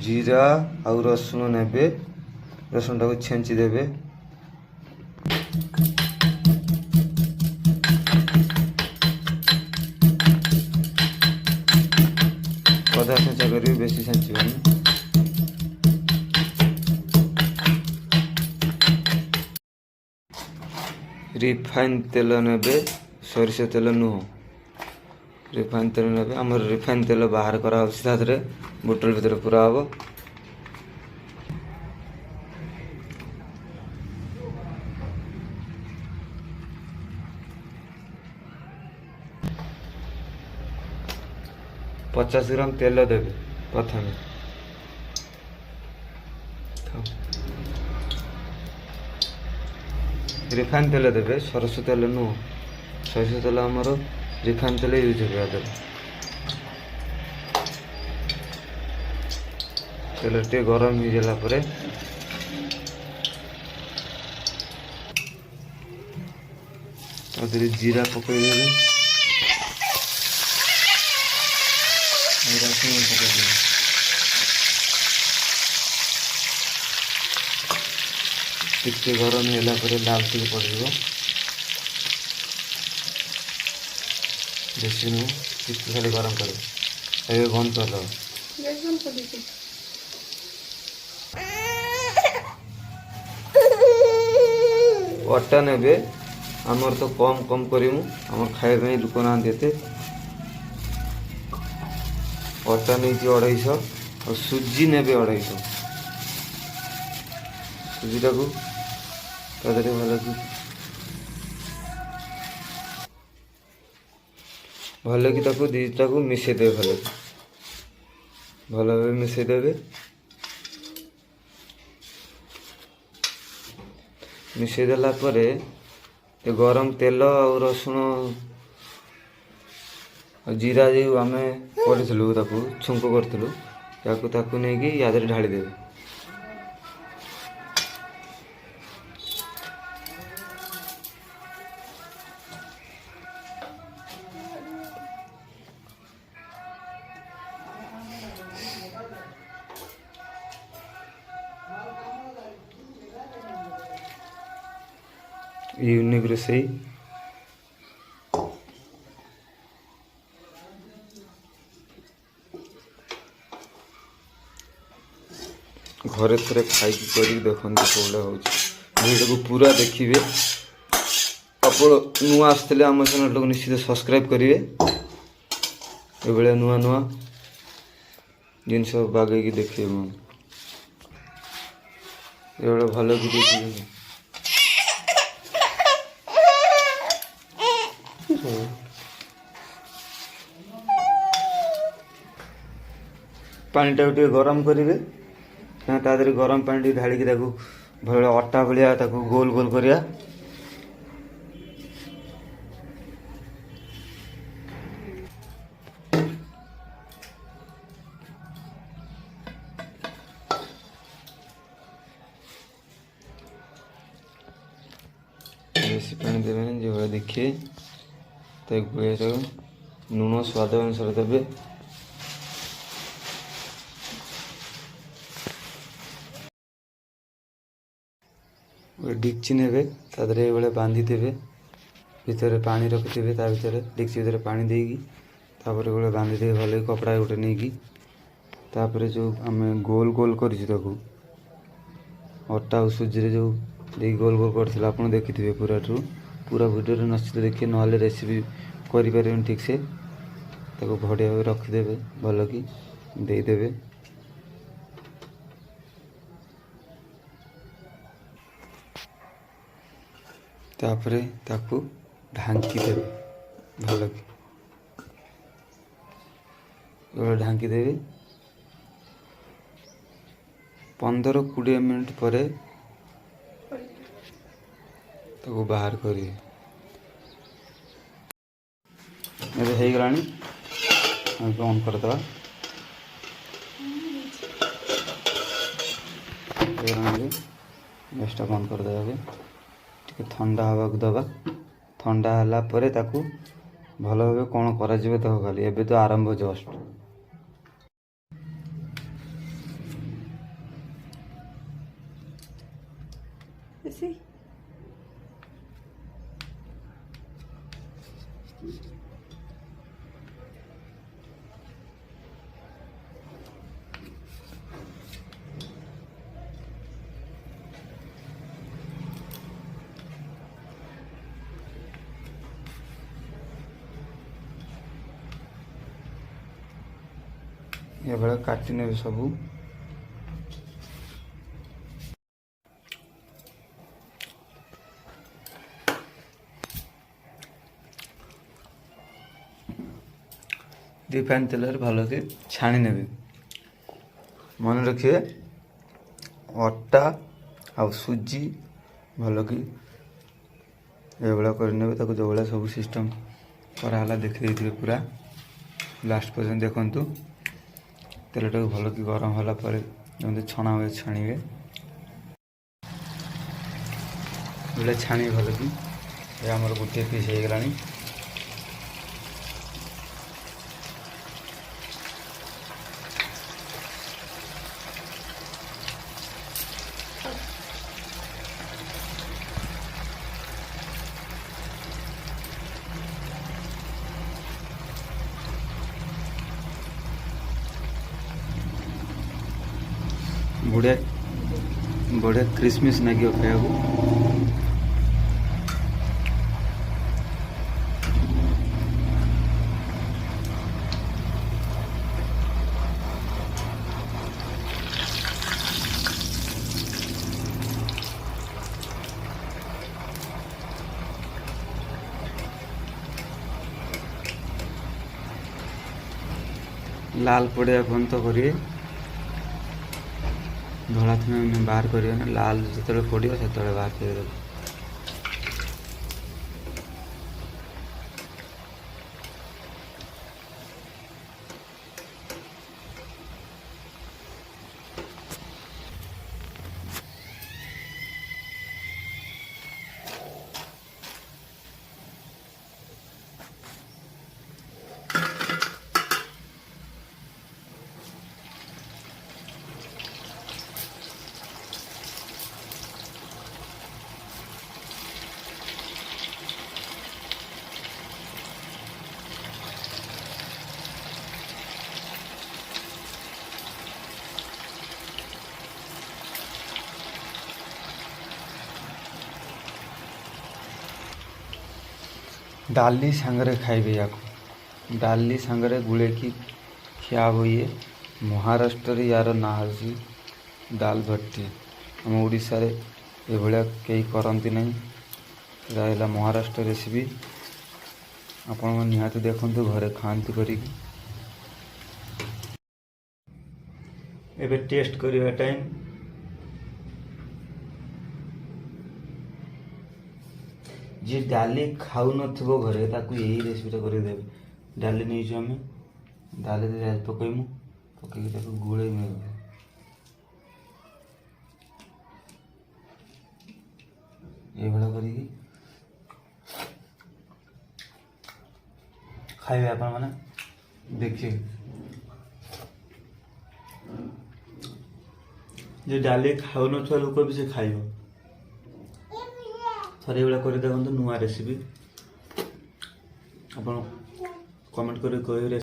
जीरा आउ रसुण नेबे रसुण टाको छेंची देबे अधा छेंचा करी बेसी छेंचीबनी रिफाइन तेल नेबे सरिष तेल नुह रिफाइन तेल नेबे आम रिफाइन तेल बाहर करा बोतल भीतर पूरा हम 50 ग्राम तेल देवे प्रथम रिफाइन तेल देवे सरस तेल नुह सरस तेल आमर रिफाइन तेल यूज हुआ तेल टे गरम हो गला पर जीरा पकईदेवे टिके गरम होला पर लाल टिके पड़ो बेसी नुह टिके खाली गरम कर बंद कर दो अटा ने आमर तो कम कम करूँ आम खाए लोक ना देते अटा नहीं 250 और सुजी ने 250 सुजीटा को भल कि दीटा को मिसई दे भल भाव मिसई देवे मिसई देला परे गरम तेल और रसुण जीरा जो आम करूँ छुंक करूँ नहीं कि याद ढाली देवे यूनिक रोसई घरे थे खाई कर देखते कौड़ा हो पूरा देखिए आप नुआ आसते आम चैनल को निश्चित सब्सक्राइब करेंगे ये नुआ नुआ जिनस बागेकी देखिए ये भल कि पानी टाक गरम करेंगे तादर गरम पानी ढालिक भल अटा भाया गोल गोल करिया बेसी पानी देवे जो भाई देखिए लुण स्वाद अनुसार देवे डिक्ची ने तादरे ये बांधी देवे भितर पानी रखिथे भर डिक्ची भर पानी देगी ये बांधी दे भले कपड़ा गोटे नहीं तापर जो आम गोल गोल कर अटा और सुजी जो दे गोल गोल कर आप देखिथे पूरा वीडियो निश्चित देखिए ना रेसिपी करें ठीक से बढ़िया भाव रखिदेवे भल कि देदेवे तापरे ताकू ढांकी देवे भल कि ढांकी देवे 15-20 मिनट पर ताकू बाहर करिए हो गलानी ऑन करदे गैसटा बंद करदे ठंडा हवा को दबा ठंडा होला परे ताकू भल भाव कौन करा देख खाली एबे तो आरंभ जस्ट ବେଶୀ ଏଭଳିଆ କାଟି ନେବେ ସବୁ। ରିଫାଇନ୍ ତେଲରେ ଭଲକି ଛାଣି ନେବେ। ମନେ ରଖିବେ ଅଟା ଆଉ ସୁଜି ଭଲକି ଏଭଳିଆ କରିନେବେ। ତାକୁ ଯେଉଁଭଳିଆ ସବୁ ସିଷ୍ଟମ୍ କରାହେଲା ଦେଖିଦେଇଥିବେ ପୁରା ଲାଷ୍ଟ ପର୍ଯ୍ୟନ୍ତ ଦେଖନ୍ତୁ। ତେଲଟାକୁ ଭଲକି ଗରମ ହେଲା ପରେ ଯେମିତି ଛଣା ହୁଏ ଛାଣିବେ। ଏଭଳିଆ ଛାଣିବେ ଭଲକି। ଏ ଆମର ଗୋଟିଏ ପିସ୍ ହେଇଗଲାଣି। ବଢ଼ିଆ ବଢ଼ିଆ କ୍ରିସମିସ୍ ନାଗିବ ଖାଇବାକୁ। ଲାଲ ପଡ଼ିବା ପର୍ଯ୍ୟନ୍ତ କରିବେ। ଧଳା ଥିବେ ବାହାର କରିବେ ନା। ଲାଲ ଯେତେବେଳେ ପଡ଼ିବ ସେତେବେଳେ ବାହାର କରିବେ। ଡାଲି ସାଙ୍ଗରେ ଖାଇବେ ୟାକୁ। ଡାଲି ସାଙ୍ଗରେ ଗୁଳେଇକି ଖିଆ ହବ। ଇଏ ମହାରାଷ୍ଟ୍ରରେ ୟାର ନାଁ ହେଉଛି ଦାଲ ଭଟ୍ଟି। ଆମ ଓଡ଼ିଶାରେ ଏଭଳିଆ କେହି କରନ୍ତି ନାହିଁ। ଏଇଟା ହେଲା ମହାରାଷ୍ଟ୍ର ରେସିପି। ଆପଣମାନେ ନିହାତି ଦେଖନ୍ତୁ, ଘରେ ଖାଆନ୍ତୁ କରିକି। ଏବେ ଟେଷ୍ଟ କରିବା ଟାଇମ୍। ଯିଏ ଡାଲି ଖାଉନଥିବ ଘରେ ତାକୁ ଏଇ ରେସିପିଟା କରିକି ଦେବେ। ଡାଲି ନେଇଛୁ ଆମେ, ଡାଲିରେ ପକେଇମୁ, ପକେଇକି ତାକୁ ଗୋଳେଇମୁ। ଏଇଭଳିଆ କରିକି ଖାଇବେ ଆପଣମାନେ, ଦେଖିବେ। ଯେ ଡାଲି ଖାଉନଥିବା ଲୋକ ବି ସେ ଖାଇବ। ଥରେ ଏଇଭଳିଆ କରି ଦେଖନ୍ତୁ, ନୂଆ ରେସିପି। ଆପଣ କମେଣ୍ଟ କରି କହିବେ।